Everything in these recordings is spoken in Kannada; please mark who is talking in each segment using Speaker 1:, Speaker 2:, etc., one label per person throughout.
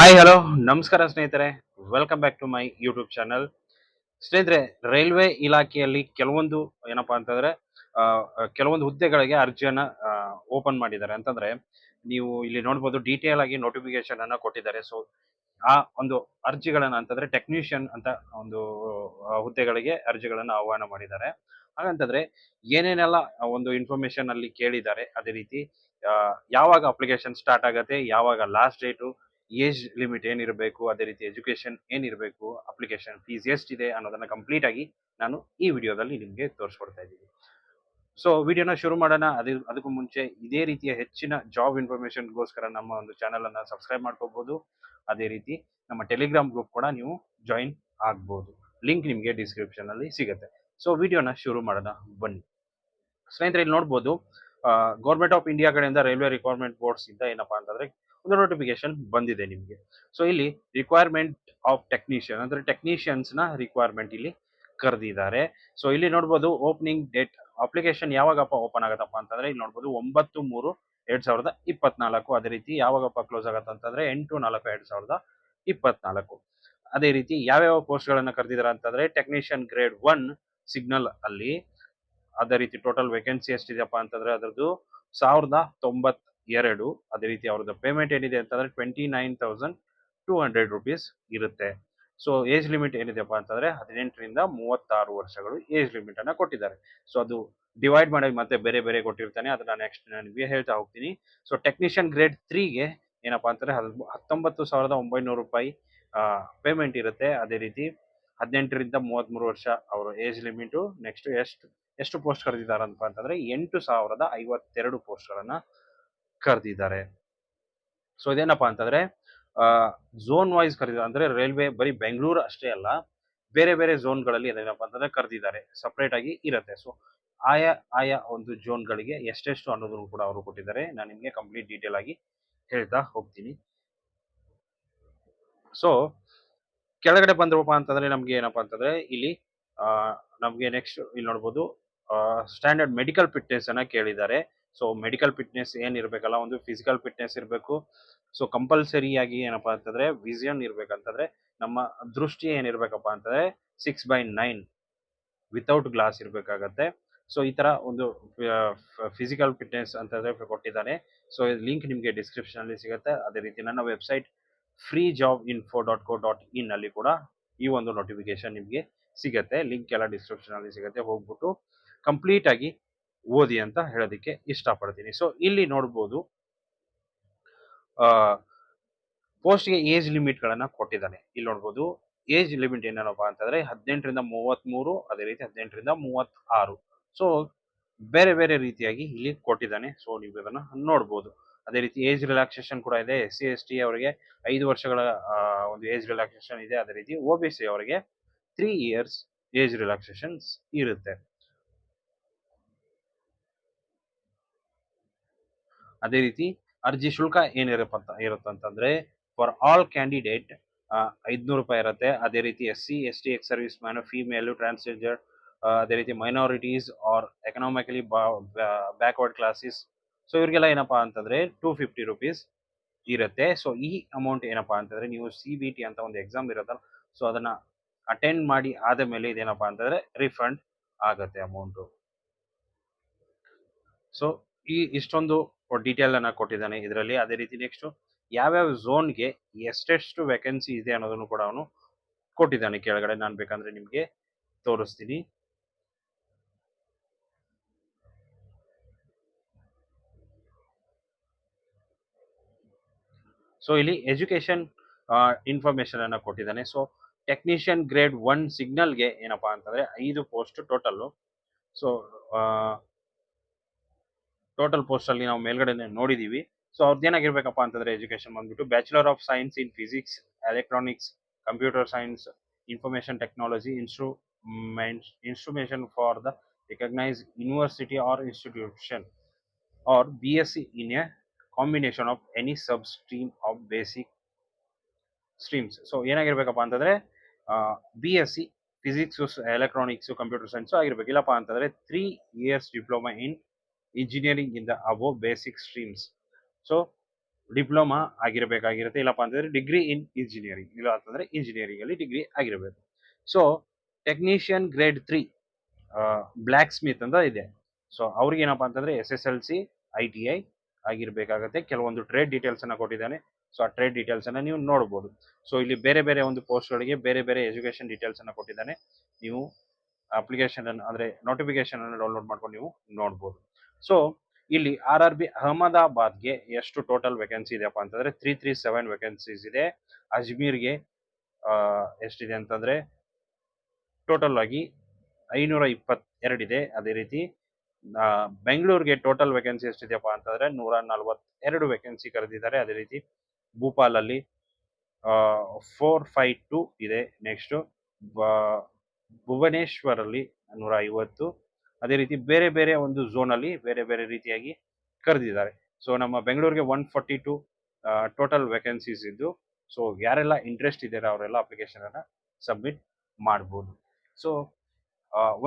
Speaker 1: ಹಾಯ್ ಹಲೋ ನಮಸ್ಕಾರ ಸ್ನೇಹಿತರೆ, welcome back to my YouTube channel. ಸ್ನೇಹಿತರೆ, ರೈಲ್ವೆ ಇಲಾಖೆಯಲ್ಲಿ ಕೆಲವೊಂದು ಏನಪ್ಪಾ ಅಂತಂದ್ರೆ ಕೆಲವೊಂದು ಹುದ್ದೆಗಳಿಗೆ ಅರ್ಜಿಯನ್ನ ಓಪನ್ ಮಾಡಿದ್ದಾರೆ. ಅಂತಂದ್ರೆ ನೀವು ಇಲ್ಲಿ ನೋಡ್ಬೋದು, ಡೀಟೇಲ್ ಆಗಿ ನೋಟಿಫಿಕೇಶನ್ ಅನ್ನ ಕೊಟ್ಟಿದ್ದಾರೆ. ಸೊ ಆ ಒಂದು ಅರ್ಜಿಗಳನ್ನ ಅಂತಂದ್ರೆ ಟೆಕ್ನಿಷಿಯನ್ ಅಂತ ಒಂದು ಹುದ್ದೆಗಳಿಗೆ ಅರ್ಜಿಗಳನ್ನ ಆಹ್ವಾನ ಮಾಡಿದ್ದಾರೆ. ಹಾಗಂತಂದ್ರೆ ಏನೇನೆಲ್ಲ ಒಂದು ಇನ್ಫಾರ್ಮೇಶನ್ ಅಲ್ಲಿ ಕೇಳಿದ್ದಾರೆ, ಅದೇ ರೀತಿ ಯಾವಾಗ ಅಪ್ಲಿಕೇಶನ್ ಸ್ಟಾರ್ಟ್ ಆಗತ್ತೆ, ಯಾವಾಗ ಲಾಸ್ಟ್ ಡೇಟು, ಏಜ್ ಲಿಮಿಟ್ ಏನಿರಬೇಕು, ಅದೇ ರೀತಿ ಎಜುಕೇಶನ್ ಏನಿರಬೇಕು, ಅಪ್ಲಿಕೇಶನ್ ಫೀಸ್ ಎಷ್ಟಿದೆ ಅನ್ನೋದನ್ನ ಕಂಪ್ಲೀಟ್ ಆಗಿ ನಾನು ಈ ವಿಡಿಯೋದಲ್ಲಿ ನಿಮಗೆ ತೋರಿಸ್ಕೊಡ್ತಾ ಇದ್ದೀನಿ. ಸೊ ವಿಡಿಯೋನ ಶುರು ಮಾಡೋಣ. ಅದಕ್ಕೂ ಮುಂಚೆ ಇದೇ ರೀತಿಯ ಹೆಚ್ಚಿನ ಜಾಬ್ ಇನ್ಫಾರ್ಮೇಶನ್ಗೋಸ್ಕರ ನಮ್ಮ ಒಂದು ಚಾನಲ್ ಅನ್ನ ಸಬ್ಸ್ಕ್ರೈಬ್ ಮಾಡ್ಕೋಬಹುದು. ಅದೇ ರೀತಿ ನಮ್ಮ ಟೆಲಿಗ್ರಾಮ್ ಗ್ರೂಪ್ ಕೂಡ ನೀವು ಜಾಯಿನ್ ಆಗ್ಬೋದು. ಲಿಂಕ್ ನಿಮಗೆ ಡಿಸ್ಕ್ರಿಪ್ಷನ್ ಅಲ್ಲಿ ಸಿಗುತ್ತೆ. ಸೊ ವಿಡಿಯೋನ ಶುರು ಮಾಡೋಣ ಬನ್ನಿ. ಸ್ನೇಹಿತರೆ, ಇಲ್ಲಿ ನೋಡ್ಬೋದು, ಗೌರ್ಮೆಂಟ್ ಆಫ್ ಇಂಡಿಯಾ ಕಡೆಯಿಂದ ರೈಲ್ವೆ ರಿಕ್ವೈರ್ಮೆಂಟ್ ಬೋರ್ಡ್ಸ್ ಇಂದ ಏನಪ್ಪಾ ಅಂತಂದ್ರೆ ಒಂದು ನೋಟಿಫಿಕೇಶನ್ ಬಂದಿದೆ ನಿಮಗೆ. ಸೊ ಇಲ್ಲಿ ರಿಕ್ವೈರ್ಮೆಂಟ್ ಆಫ್ ಟೆಕ್ನಿಷಿಯನ್ ಅಂದ್ರೆ ಟೆಕ್ನಿಷಿಯನ್ಸ್ ನ ರಿಕ್ವೈರ್ಮೆಂಟ್ ಇಲ್ಲಿ ಕರೆದಿದ್ದಾರೆ. ಸೊ ಇಲ್ಲಿ ನೋಡ್ಬೋದು, ಓಪನಿಂಗ್ ಡೇಟ್, ಅಪ್ಲಿಕೇಶನ್ ಯಾವಾಗಪ್ಪ ಓಪನ್ ಆಗತ್ತಪ್ಪ ಅಂತಂದ್ರೆ ಇಲ್ಲಿ ನೋಡ್ಬೋದು 9/3/2024. ಅದೇ ರೀತಿ ಯಾವಾಗಪ್ಪ ಕ್ಲೋಸ್ ಆಗತ್ತ ಅಂತಂದ್ರೆ 8/4/2024. ಅದೇ ರೀತಿ ಯಾವ್ಯಾವ ಪೋಸ್ಟ್ ಗಳನ್ನ ಕರೆದಿದ್ದಾರೆ ಅಂತಂದ್ರೆ ಟೆಕ್ನಿಷಿಯನ್ ಗ್ರೇಡ್ 1 ಸಿಗ್ನಲ್ ಅಲ್ಲಿ. ಅದೇ ರೀತಿ ಟೋಟಲ್ ವೇಕೆನ್ಸಿ ಎಷ್ಟಿದೆಯಪ್ಪ ಅಂತಂದ್ರೆ ಅದರದ್ದು 1092. ಅದೇ ರೀತಿ ಅವ್ರದ್ದು ಪೇಮೆಂಟ್ ಏನಿದೆ ಅಂತಂದ್ರೆ 29,200 ರುಪೀಸ್ ಇರುತ್ತೆ. ಸೊ ಏಜ್ ಲಿಮಿಟ್ ಏನಿದೆಯಪ್ಪ ಅಂತಂದ್ರೆ 18ರಿಂದ 36 ವರ್ಷಗಳು ಏಜ್ ಲಿಮಿಟ್ ಅನ್ನ ಕೊಟ್ಟಿದ್ದಾರೆ. ಸೊ ಅದು ಡಿವೈಡ್ ಮಾಡಿ ಮತ್ತೆ ಬೇರೆ ಬೇರೆ ಕೊಟ್ಟಿರ್ತಾನೆ, ಅದನ್ನ ನೆಕ್ಸ್ಟ್ ನಾನು ನಿಮಗೆ ಹೇಳ್ತಾ ಹೋಗ್ತೀನಿ. ಸೊ ಟೆಕ್ನಿಷಿಯನ್ ಗ್ರೇಡ್ 3ಗೆ ಏನಪ್ಪಾ ಅಂತಂದ್ರೆ 19,900 ರೂಪಾಯಿ ಪೇಮೆಂಟ್ ಇರುತ್ತೆ. ಅದೇ ರೀತಿ 18ರಿಂದ 33 ವರ್ಷ ಅವರ ಏಜ್ ಲಿಮಿಟ್. ನೆಕ್ಸ್ಟ್ ಎಷ್ಟು ಪೋಸ್ಟ್ ಕರೆದಿದ್ದಾರೆ ಅಂತಂದ್ರೆ 8,052 ಪೋಸ್ಟ್ ಗಳನ್ನ ಕರೆದಿದ್ದಾರೆ. ಸೊ ಇದೇನಪ್ಪಾ ಅಂತಂದ್ರೆ ಝೋನ್ ವೈಸ್ ಕರೆದಿದ್ದಾರೆ. ಅಂದ್ರೆ ರೈಲ್ವೆ ಬರೀ ಬೆಂಗಳೂರು ಅಷ್ಟೇ ಅಲ್ಲ, ಬೇರೆ ಬೇರೆ ಝೋನ್ಗಳಲ್ಲಿ ಅದೇನಪ್ಪಾ ಅಂತಂದ್ರೆ ಕರೆದಿದ್ದಾರೆ, ಸಪರೇಟ್ ಆಗಿ ಇರುತ್ತೆ. ಸೊ ಆಯಾ ಒಂದು ಝೋನ್ಗಳಿಗೆ ಎಷ್ಟೆಷ್ಟು ಅನ್ನೋದನ್ನು ಕೂಡ ಅವರು ಕೊಟ್ಟಿದ್ದಾರೆ. ನಾನು ನಿಮಗೆ ಕಂಪ್ಲೀಟ್ ಡೀಟೇಲ್ ಆಗಿ ಹೇಳ್ತಾ ಹೋಗ್ತೀನಿ. ಸೊ ಕೆಳಗಡೆ ಬಂದ್ರಪ್ಪ ಅಂತಂದ್ರೆ ನಮ್ಗೆ ಏನಪ್ಪಾ ಅಂತಂದ್ರೆ ಇಲ್ಲಿ ನಮ್ಗೆ ನೆಕ್ಸ್ಟ್ ಇಲ್ಲಿ ನೋಡ್ಬೋದು, ಸ್ಟ್ಯಾಂಡರ್ಡ್ ಮೆಡಿಕಲ್ ಫಿಟ್ನೆಸ್ ಅನ್ನ ಕೇಳಿದ್ದಾರೆ. ಸೊ ಮೆಡಿಕಲ್ ಫಿಟ್ನೆಸ್ ಏನ್ ಇರ್ಬೇಕಲ್ಲ, ಒಂದು ಫಿಸಿಕಲ್ ಫಿಟ್ನೆಸ್ ಇರಬೇಕು. ಸೊ ಕಂಪಲ್ಸರಿಯಾಗಿ ಏನಪ್ಪಾ ಅಂತಂದ್ರೆ ವಿಷನ್ ಇರ್ಬೇಕಂತಂದ್ರೆ ನಮ್ಮ ದೃಷ್ಟಿ ಏನಿರ್ಬೇಕಪ್ಪ ಅಂತಂದ್ರೆ 6/9 ವಿತೌಟ್ ಗ್ಲಾಸ್ ಇರ್ಬೇಕಾಗತ್ತೆ. ಸೊ ಈ ತರ ಒಂದು ಫಿಸಿಕಲ್ ಫಿಟ್ನೆಸ್ ಅಂತಂದ್ರೆ ಕೊಟ್ಟಿದ್ದಾನೆ. ಸೊ ಲಿಂಕ್ ನಿಮಗೆ ಡಿಸ್ಕ್ರಿಪ್ಷನ್ ಅಲ್ಲಿ ಸಿಗುತ್ತೆ. ಅದೇ ರೀತಿ ನನ್ನ ವೆಬ್ಸೈಟ್ freejobinfo.co.in ಅಲ್ಲಿ ಕೂಡ ಈ ಒಂದು ನೋಟಿಫಿಕೇಶನ್ ನಿಮಗೆ ಸಿಗತ್ತೆ. ಲಿಂಕ್ ಎಲ್ಲ ಡಿಸ್ಕ್ರಿಪ್ಷನ್ ಅಲ್ಲಿ ಸಿಗುತ್ತೆ. ಹೋಗ್ಬಿಟ್ಟು ಕಂಪ್ಲೀಟ್ ಆಗಿ ಓದಿ ಅಂತ ಹೇಳೋದಕ್ಕೆ ಇಷ್ಟಪಡ್ತೀನಿ. ಸೊ ಇಲ್ಲಿ ನೋಡ್ಬೋದು, ಪೋಸ್ಟ್ಗೆ ಏಜ್ ಲಿಮಿಟ್ ಗಳನ್ನ ಕೊಟ್ಟಿದ್ದಾನೆ. ಇಲ್ಲಿ ನೋಡ್ಬೋದು, ಏಜ್ ಲಿಮಿಟ್ ಏನಪ್ಪಾ ಅಂತಂದ್ರೆ 18ರಿಂದ 33, ಅದೇ ರೀತಿ 18ರಿಂದ 36. ಸೊ ಬೇರೆ ಬೇರೆ ರೀತಿಯಾಗಿ ಇಲ್ಲಿ ಕೊಟ್ಟಿದ್ದಾನೆ. ಸೊ ನೀವು ಅದನ್ನ ನೋಡ್ಬೋದು. ಅದೇ ರೀತಿ ಏಜ್ ರಿಲ್ಯಾಕ್ಸೇಷನ್ ಕೂಡ ಇದೆ. SC/ST ಅವರಿಗೆ 5 ವರ್ಷಗಳ ಒಂದು ಏಜ್ ರಿಲ್ಯಾಕ್ಸೇಷನ್ ಇದೆ. ಅದೇ ರೀತಿ OBC ಅವರಿಗೆ 3 ಇಯರ್ಸ್ ಏಜ್ ರಿಲ್ಯಾಕ್ಸೇಷನ್ಸ್ ಇರುತ್ತೆ. ಅದೇ ರೀತಿ ಅರ್ಜಿ ಶುಲ್ಕ ಇರುತ್ತಂತಂದ್ರೆ ಫಾರ್ ಆಲ್ ಕ್ಯಾಂಡಿಡೇಟ್ 500 ರೂಪಾಯಿ ಇರುತ್ತೆ. ಅದೇ ರೀತಿ SC/ST ex service man, female, transgender, ಅದೇ ರೀತಿ minorities or economically backward classes, so ಇವ್ರಿಗೆಲ್ಲ ಏನಪ್ಪಾ ಅಂತಂದ್ರೆ 250 ರುಪೀಸ್ ಇರುತ್ತೆ. ಸೊ ಈ ಅಮೌಂಟ್ ಏನಪ್ಪಾ ಅಂತಂದ್ರೆ ನೀವು CBT ಅಂತ ಒಂದು ಎಕ್ಸಾಮ್ ಇರುತ್ತಲ್ಲ, ಸೊ ಅದನ್ನ ಅಟೆಂಡ್ ಮಾಡಿ ಆದ ಮೇಲೆ ಇದೇನಪ್ಪಾ ಅಂತಂದ್ರೆ ರಿಫಂಡ್ ಆಗತ್ತೆ ಅಮೌಂಟು. ಸೊ ಇಷ್ಟೊಂದು ಡೀಟೇಲ್ ಅನ್ನ ಕೊಟ್ಟಿದ್ದಾನೆ ಇದರಲ್ಲಿ. ಅದೇ ರೀತಿ ನೆಕ್ಸ್ಟ್ ಯಾವ್ಯಾವ ಝೋನ್ಗೆ ಎಷ್ಟೆಷ್ಟು ವೇಕೆನ್ಸಿ ಇದೆ ಅನ್ನೋದನ್ನು ಕೂಡ ಅವನು ಕೊಟ್ಟಿದ್ದಾನೆ ಕೆಳಗಡೆ. ನಾನು ಬೇಕಂದ್ರೆ ನಿಮ್ಗೆ ತೋರಿಸ್ತೀನಿ. ಸೊ ಇಲ್ಲಿ ಎಜುಕೇಶನ್ ಇನ್ಫಾರ್ಮೇಶನ್ ಅನ್ನ ಕೊಟ್ಟಿದ್ದಾನೆ. ಸೊ ಟೆಕ್ನಿಷಿಯನ್ ಗ್ರೇಡ್ 1 ಸಿಗ್ನಲ್ಗೆ ಏನಪ್ಪಾ ಅಂತಂದ್ರೆ 5 post total. So total post ಅಲ್ಲಿ ನಾವು ಮೇಲ್ಗಡೆ ನೋಡಿದೀವಿ. ಸೊ ಅವ್ರದ್ದು ಏನಾಗಿರ್ಬೇಕಪ್ಪ ಅಂತಂದ್ರೆ ಎಜುಕೇಶನ್ ಬಂದ್ಬಿಟ್ಟು bachelor of science in physics, electronics, computer science, information technology, instrumentation for the recognise university or institution, or BSc in a combination of any sub stream of basic streams. So ಏನಾಗಿರ್ಬೇಕಪ್ಪ ಅಂತಂದ್ರೆ BSc physics, electronics, computer science ಆಗಿರ್ಬೇಕು. ಇಲ್ಲಪ್ಪ ಅಂತಂದ್ರೆ 3 years diploma in engineering in the above basic streams. So diploma ಆಗಿರಬೇಕಾಗಿರುತ್ತೆ, ಇಲ್ಲಪ್ಪ ಅಂತಂದ್ರೆ ಡಿಗ್ರಿ ಇನ್ ಇಂಜಿನಿಯರಿಂಗ್, ಇಲ್ಲ ಅಂತಂದ್ರೆ ಇಂಜಿನಿಯರಿಂಗ್ ಅಲ್ಲಿ ಡಿಗ್ರಿ ಆಗಿರಬೇಕು. So technician grade 3 black Smith ಅಂತ ಇದೆ. ಸೊ ಅವ್ರಿಗೆ ಏನಪ್ಪಾ ಅಂತಂದ್ರೆ SSLC ITI ಆಗಿರ್ಬೇಕಾಗತ್ತೆ. ಕೆಲವೊಂದು ಟ್ರೇಡ್ ಡೀಟೇಲ್ಸ್ ಅನ್ನ ಕೊಟ್ಟಿದ್ದಾನೆ. ಸೊ ಆ ಟ್ರೇಡ್ ಡೀಟೇಲ್ಸ್ ಅನ್ನ ನೀವು ನೋಡಬಹುದು. ಸೊ ಇಲ್ಲಿ ಬೇರೆ ಬೇರೆ ಒಂದು ಪೋಸ್ಟ್ ಗಳಿಗೆ ಬೇರೆ ಬೇರೆ ಎಜುಕೇಶನ್ ಡೀಟೇಲ್ಸ್ ಅನ್ನ ಕೊಟ್ಟಿದ್ದಾನೆ. ನೀವು ಅಪ್ಲಿಕೇಶನ್ ಅನ್ನು ಅಂದ್ರೆ ನೋಟಿಫಿಕೇಶನ್ ಅನ್ನು ಡೌನ್ಲೋಡ್ ಮಾಡ್ಕೊಂಡು ನೀವು ನೋಡಬಹುದು. ಸೊ ಇಲ್ಲಿ RRB ಅಹಮದಾಬಾದ್ಗೆ ಎಷ್ಟು ಟೋಟಲ್ ವೇಕೆನ್ಸಿ ಇದೆಯಪ್ಪ ಅಂತಂದ್ರೆ 337 ವೇಕೆನ್ಸೀಸ್ ಇದೆ. ಅಜ್ಮೀರ್ಗೆ ಎಷ್ಟಿದೆ ಅಂತಂದ್ರೆ ಟೋಟಲ್ ಆಗಿ 522 ಇದೆ. ಅದೇ ರೀತಿ ಬೆಂಗಳೂರಿಗೆ ಟೋಟಲ್ ವೇಕೆನ್ಸಿ ಎಷ್ಟಿದೆಯಪ್ಪ ಅಂತಂದ್ರೆ 142 ವೇಕೆನ್ಸಿ ಕರೆದಿದ್ದಾರೆ. ಅದೇ ರೀತಿ ಭೂಪಾಲ್ ಅಲ್ಲಿ 452 ಇದೆ. ನೆಕ್ಸ್ಟ್ ಭುವನೇಶ್ವರ್ ಅಲ್ಲಿ 150. ಅದೇ ರೀತಿ ಬೇರೆ ಬೇರೆ ಒಂದು ಝೋನ್ ಅಲ್ಲಿ ಬೇರೆ ಬೇರೆ ರೀತಿಯಾಗಿ ಕರೆದಿದ್ದಾರೆ. ಸೊ ನಮ್ಮ ಬೆಂಗಳೂರಿಗೆ 142 ಟೋಟಲ್ ವೇಕೆನ್ಸೀಸ್ ಇದ್ದು, ಸೊ ಯಾರೆಲ್ಲ ಇಂಟ್ರೆಸ್ಟ್ ಇದ್ದಾರೆ ಅವರೆಲ್ಲ ಅಪ್ಲಿಕೇಶನ್ ಅನ್ನ ಸಬ್ಮಿಟ್ ಮಾಡ್ಬೋದು. ಸೊ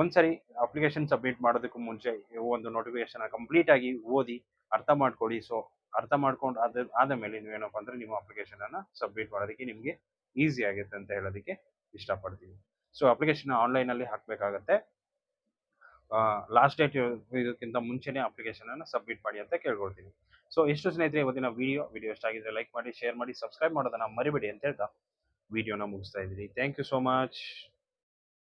Speaker 1: ಒಂದ್ಸರಿ ಅಪ್ಲಿಕೇಶನ್ ಸಬ್ಮಿಟ್ ಮಾಡೋದಕ್ಕೂ ಮುಂಚೆ ಒಂದು ನೋಟಿಫಿಕೇಶನ್ ಕಂಪ್ಲೀಟ್ ಆಗಿ ಓದಿ ಅರ್ಥ ಮಾಡ್ಕೊಳ್ಳಿ. ಸೊ ಅರ್ಥ ಮಾಡ್ಕೊಂಡು ಆದ ಮೇಲೆ ನೀವೇನಪ್ಪ ಅಂದ್ರೆ ನಿಮ್ಮ ಅಪ್ಲಿಕೇಶನ್ ಅನ್ನ ಸಬ್ಮಿಟ್ ಮಾಡೋದಕ್ಕೆ ನಿಮಗೆ ಈಸಿ ಆಗುತ್ತೆ ಅಂತ ಹೇಳೋದಕ್ಕೆ ಇಷ್ಟಪಡ್ತೀವಿ. ಸೊ ಅಪ್ಲಿಕೇಶನ್ ಆನ್ಲೈನ್ ಅಲ್ಲಿ ಹಾಕಬೇಕಾಗತ್ತೆ. ಲಾಸ್ಟ್ ಡೇಟ್ ಇದಕ್ಕಿಂತ ಮುಂಚೆನೇ ಅಪ್ಲಿಕೇಶನ್ ಅನ್ನ ಸಬ್ಮಿಟ್ ಮಾಡಿ ಅಂತ ಕೇಳ್ಕೊಳ್ತೀನಿ. ಸೊ ಎಷ್ಟು ಸ್ನೇಹಿತರೆ ಇವತ್ತಿನ ವಿಡಿಯೋ ಇಷ್ಟ ಆಗಿದ್ರೆ ಲೈಕ್ ಮಾಡಿ, ಶೇರ್ ಮಾಡಿ, ಸಬ್ಸ್ಕ್ರೈಬ್ ಮಾಡೋದನ್ನ ಮರಿಬೇಡಿ ಅಂತ ಹೇಳ್ತಾ ವಿಡಿಯೋನ ಮುಗಿಸ್ತಾ ಇದ್ದೀನಿ. Thank you so much.